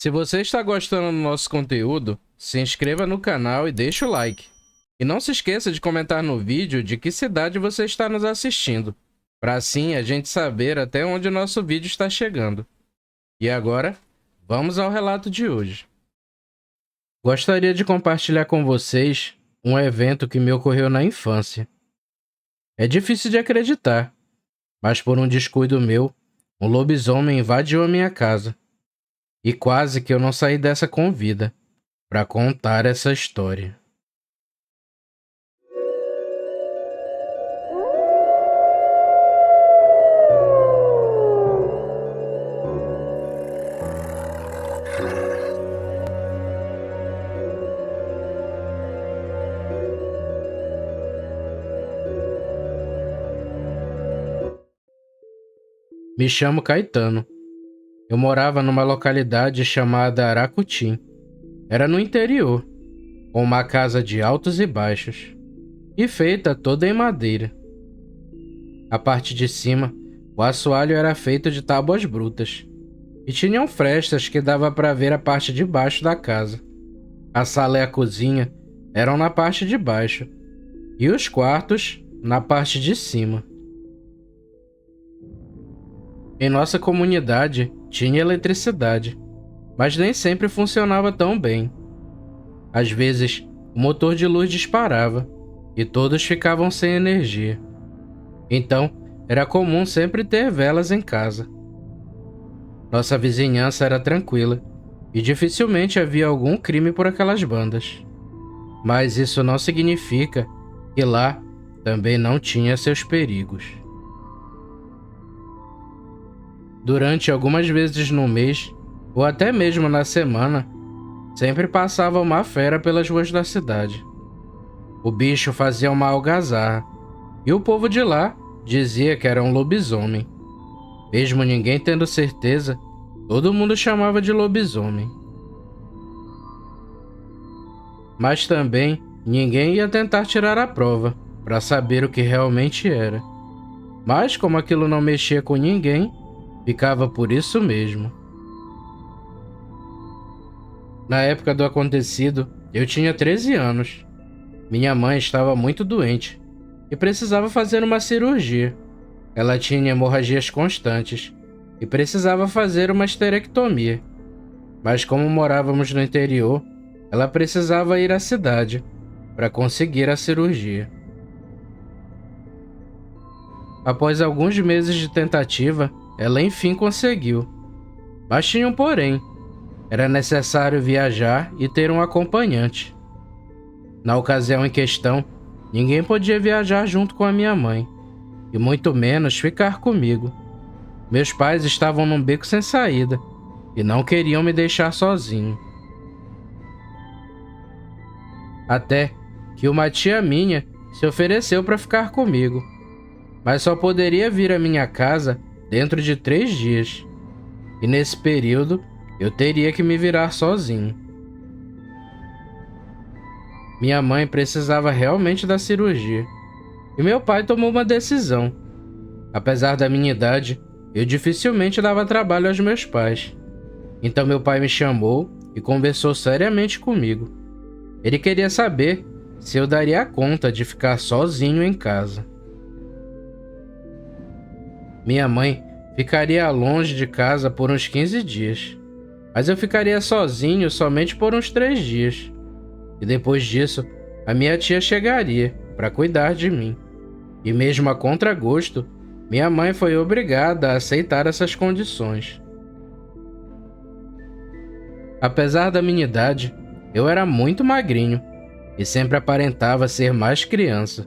Se você está gostando do nosso conteúdo, se inscreva no canal e deixe o like. E não se esqueça de comentar no vídeo de que cidade você está nos assistindo, para assim a gente saber até onde o nosso vídeo está chegando. E agora, vamos ao relato de hoje. Gostaria de compartilhar com vocês um evento que me ocorreu na infância. É difícil de acreditar, mas por um descuido meu, um lobisomem invadiu a minha casa. E quase que eu não saí dessa com vida para contar essa história. Me chamo Caetano. Eu morava numa localidade chamada Aracutim. Era no interior, com uma casa de altos e baixos, e feita toda em madeira. A parte de cima, o assoalho era feito de tábuas brutas, e tinham frestas que dava para ver a parte de baixo da casa. A sala e a cozinha eram na parte de baixo, e os quartos na parte de cima. Em nossa comunidade tinha eletricidade, mas nem sempre funcionava tão bem. Às vezes, o motor de luz disparava e todos ficavam sem energia. Então, era comum sempre ter velas em casa. Nossa vizinhança era tranquila e dificilmente havia algum crime por aquelas bandas. Mas isso não significa que lá também não tinha seus perigos. Durante algumas vezes no mês, ou até mesmo na semana, sempre passava uma fera pelas ruas da cidade. O bicho fazia uma algazarra, e o povo de lá dizia que era um lobisomem. Mesmo ninguém tendo certeza, todo mundo chamava de lobisomem. Mas também ninguém ia tentar tirar a prova, para saber o que realmente era. Mas como aquilo não mexia com ninguém, ficava por isso mesmo. Na época do acontecido, eu tinha 13 anos. Minha mãe estava muito doente e precisava fazer uma cirurgia. Ela tinha hemorragias constantes e precisava fazer uma esterectomia. Mas como morávamos no interior, ela precisava ir à cidade para conseguir a cirurgia. Após alguns meses de tentativa, ela enfim conseguiu. Mas tinha um porém. Era necessário viajar e ter um acompanhante. Na ocasião em questão, ninguém podia viajar junto com a minha mãe, e muito menos ficar comigo. Meus pais estavam num beco sem saída e não queriam me deixar sozinho. Até que uma tia minha se ofereceu para ficar comigo, mas só poderia vir à minha casa dentro de 3 dias, e nesse período eu teria que me virar sozinho. Minha mãe precisava realmente da cirurgia, e meu pai tomou uma decisão. Apesar da minha idade, eu dificilmente dava trabalho aos meus pais. Então meu pai me chamou e conversou seriamente comigo. Ele queria saber se eu daria conta de ficar sozinho em casa. Minha mãe ficaria longe de casa por uns 15 dias, mas eu ficaria sozinho somente por uns 3 dias. E depois disso, a minha tia chegaria para cuidar de mim. E mesmo a contragosto, minha mãe foi obrigada a aceitar essas condições. Apesar da minha idade, eu era muito magrinho e sempre aparentava ser mais criança.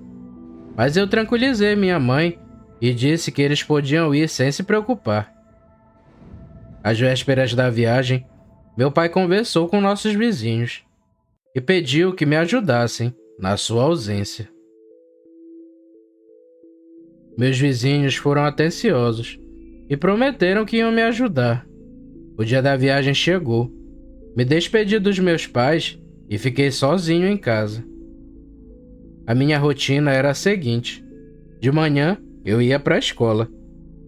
Mas eu tranquilizei minha mãe e disse que eles podiam ir sem se preocupar. Às vésperas da viagem, meu pai conversou com nossos vizinhos e pediu que me ajudassem na sua ausência. Meus vizinhos foram atenciosos e prometeram que iam me ajudar. O dia da viagem chegou. Me despedi dos meus pais e fiquei sozinho em casa. A minha rotina era a seguinte: de manhã eu ia para a escola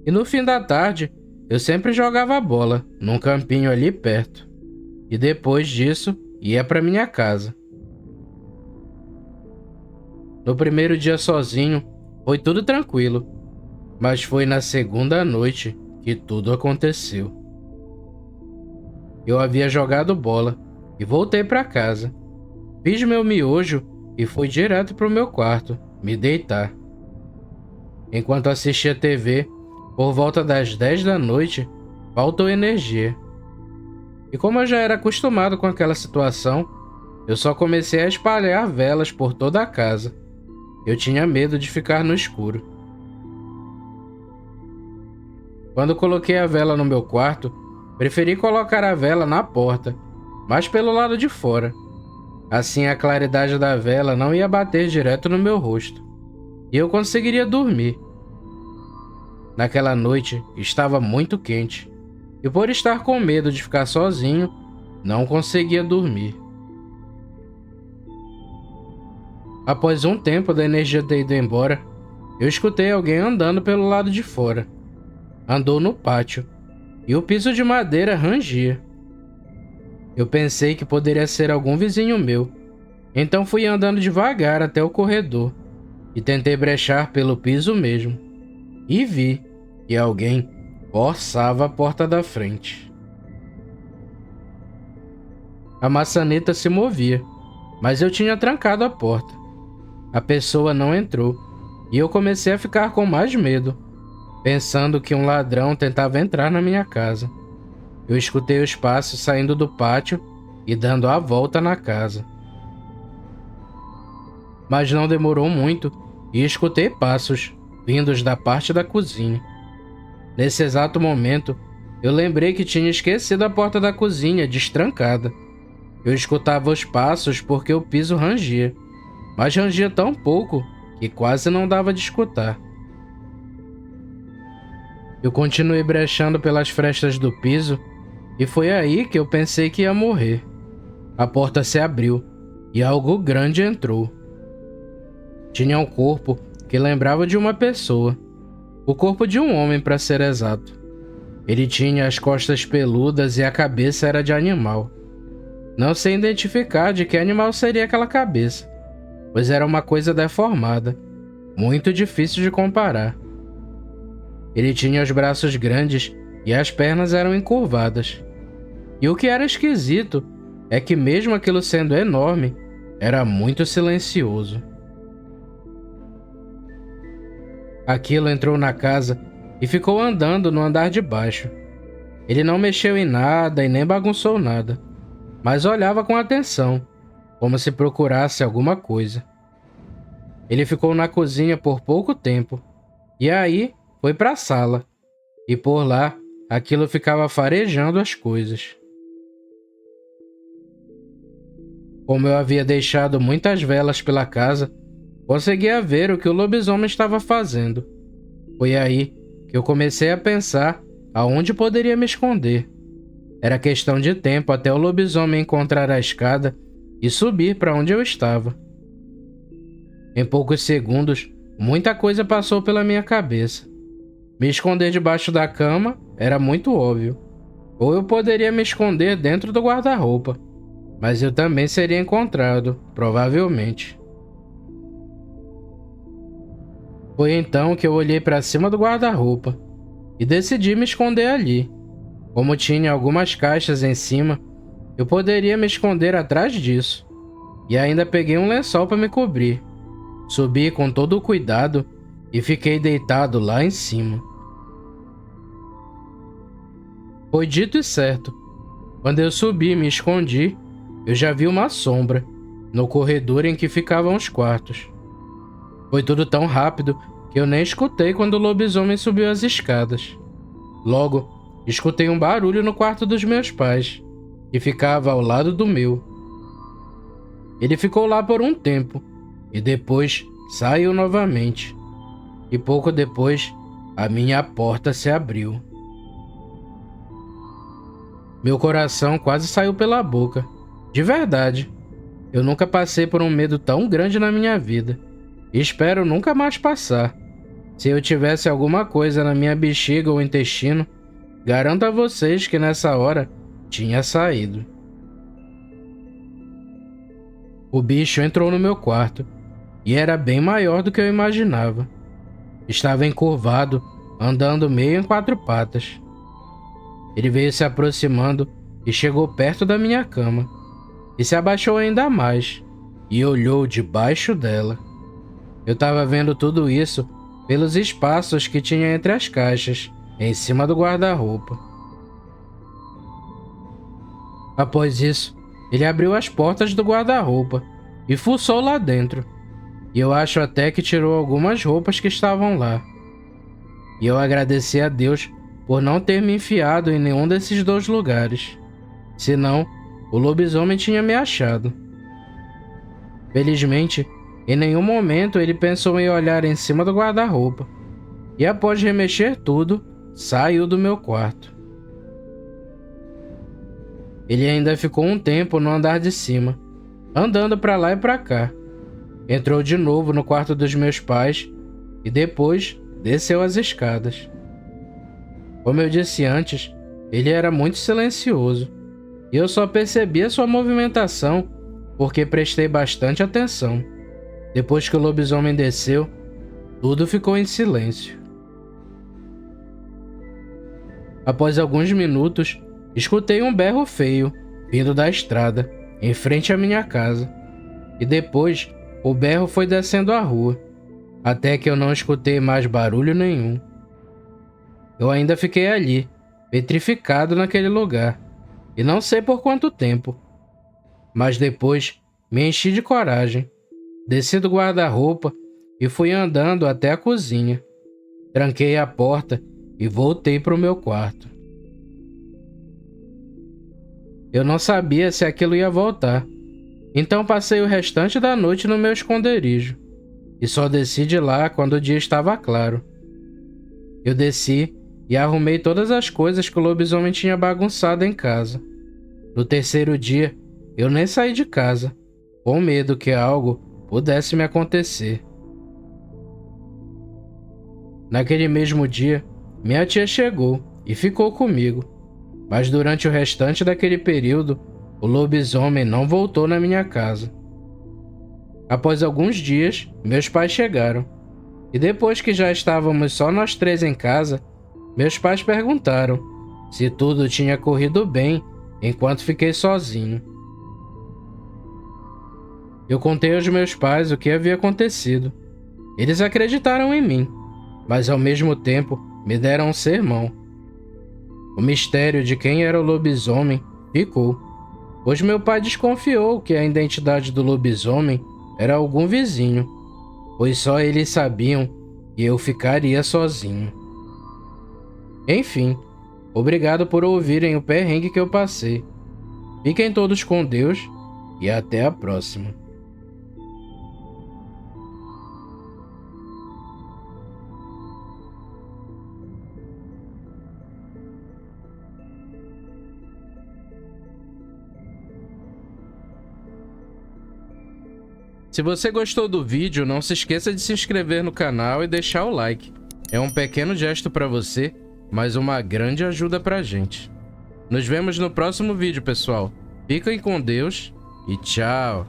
e no fim da tarde eu sempre jogava bola num campinho ali perto. e depois disso ia para minha casa. No primeiro dia sozinho, foi tudo tranquilo, mas foi na segunda noite que tudo aconteceu. Eu havia jogado bola e voltei para casa. Fiz meu miojo e fui direto para o meu quarto, me deitar. Enquanto assistia TV, por volta das 10 da noite, faltou energia. E como eu já era acostumado com aquela situação, eu só comecei a espalhar velas por toda a casa. Eu tinha medo de ficar no escuro. Quando coloquei a vela no meu quarto, preferi colocar a vela na porta, mas pelo lado de fora. Assim a claridade da vela não ia bater direto no meu rosto, e eu conseguiria dormir. Naquela noite estava muito quente, e por estar com medo de ficar sozinho, não conseguia dormir. Após um tempo da energia ter ido embora, eu escutei alguém andando pelo lado de fora. Andou no pátio, e o piso de madeira rangia. Eu pensei que poderia ser algum vizinho meu, então fui andando devagar até o corredor e tentei brechar pelo piso mesmo. E vi que alguém forçava a porta da frente. A maçaneta se movia, mas eu tinha trancado a porta. A pessoa não entrou, e eu comecei a ficar com mais medo, pensando que um ladrão tentava entrar na minha casa. Eu escutei os passos saindo do pátio e dando a volta na casa. Mas não demorou muito e escutei passos vindos da parte da cozinha. Nesse exato momento, eu lembrei que tinha esquecido a porta da cozinha destrancada. Eu escutava os passos porque o piso rangia, mas rangia tão pouco que quase não dava de escutar. Eu continuei brechando pelas frestas do piso e foi aí que eu pensei que ia morrer. A porta se abriu e algo grande entrou. Tinha um corpo que lembrava de uma pessoa. O corpo de um homem, para ser exato. Ele tinha as costas peludas e a cabeça era de animal. Não sei identificar de que animal seria aquela cabeça, pois era uma coisa deformada, muito difícil de comparar. Ele tinha os braços grandes e as pernas eram encurvadas. E o que era esquisito é que, mesmo aquilo sendo enorme, era muito silencioso. Aquilo entrou na casa e ficou andando no andar de baixo. Ele não mexeu em nada e nem bagunçou nada, mas olhava com atenção, como se procurasse alguma coisa. Ele ficou na cozinha por pouco tempo, e aí foi para a sala, e por lá aquilo ficava farejando as coisas. Como eu havia deixado muitas velas pela casa, conseguia ver o que o lobisomem estava fazendo. Foi aí que eu comecei a pensar aonde poderia me esconder. Era questão de tempo até o lobisomem encontrar a escada e subir para onde eu estava. Em poucos segundos, muita coisa passou pela minha cabeça. Me esconder debaixo da cama era muito óbvio. Ou eu poderia me esconder dentro do guarda-roupa, mas eu também seria encontrado, provavelmente. Foi então que eu olhei para cima do guarda-roupa e decidi me esconder ali. Como tinha algumas caixas em cima, eu poderia me esconder atrás disso. E ainda peguei um lençol para me cobrir. Subi com todo o cuidado e fiquei deitado lá em cima. Foi dito e certo. Quando eu subi e me escondi, eu já vi uma sombra no corredor em que ficavam os quartos. Foi tudo tão rápido que eu nem escutei quando o lobisomem subiu as escadas. Logo, escutei um barulho no quarto dos meus pais, que ficava ao lado do meu. Ele ficou lá por um tempo, e depois saiu novamente. E pouco depois, a minha porta se abriu. Meu coração quase saiu pela boca. De verdade, eu nunca passei por um medo tão grande na minha vida. E espero nunca mais passar. Se eu tivesse alguma coisa na minha bexiga ou intestino, garanto a vocês que nessa hora tinha saído. O bicho entrou no meu quarto e era bem maior do que eu imaginava. Estava encurvado, andando meio em 4 patas. Ele veio se aproximando e chegou perto da minha cama, e se abaixou ainda mais e olhou debaixo dela. Eu estava vendo tudo isso pelos espaços que tinha entre as caixas, em cima do guarda-roupa. Após isso, ele abriu as portas do guarda-roupa e fuçou lá dentro. E eu acho até que tirou algumas roupas que estavam lá. E eu agradeci a Deus por não ter me enfiado em nenhum desses 2 lugares. Senão, o lobisomem tinha me achado. Felizmente, em nenhum momento ele pensou em olhar em cima do guarda-roupa. E após remexer tudo, saiu do meu quarto. Ele ainda ficou um tempo no andar de cima, andando para lá e para cá. Entrou de novo no quarto dos meus pais e depois desceu as escadas. Como eu disse antes, ele era muito silencioso e eu só percebia sua movimentação porque prestei bastante atenção. Depois que o lobisomem desceu, tudo ficou em silêncio. Após alguns minutos, escutei um berro feio vindo da estrada, em frente à minha casa, e depois o berro foi descendo a rua, até que eu não escutei mais barulho nenhum. Eu ainda fiquei ali, petrificado naquele lugar, e não sei por quanto tempo. Mas depois me enchi de coragem, desci do guarda-roupa e fui andando até a cozinha. Tranquei a porta e voltei para o meu quarto. Eu não sabia se aquilo ia voltar. Então passei o restante da noite no meu esconderijo, e só desci de lá quando o dia estava claro. Eu desci e arrumei todas as coisas que o lobisomem tinha bagunçado em casa. No 3º dia, eu nem saí de casa, com medo que algo pudesse me acontecer. Naquele mesmo dia, minha tia chegou e ficou comigo, mas durante o restante daquele período, o lobisomem não voltou na minha casa. Após alguns dias, meus pais chegaram. E depois que já estávamos só nós 3 em casa, meus pais perguntaram se tudo tinha corrido bem enquanto fiquei sozinho. Eu contei aos meus pais o que havia acontecido. Eles acreditaram em mim, mas ao mesmo tempo me deram um sermão. O mistério de quem era o lobisomem ficou, pois meu pai desconfiou que a identidade do lobisomem era algum vizinho, pois só eles sabiam e eu ficaria sozinho. Enfim, obrigado por ouvirem o perrengue que eu passei. Fiquem todos com Deus e até a próxima. Se você gostou do vídeo, não se esqueça de se inscrever no canal e deixar o like. É um pequeno gesto para você, mas uma grande ajuda pra gente. Nos vemos no próximo vídeo, pessoal. Fiquem com Deus e tchau!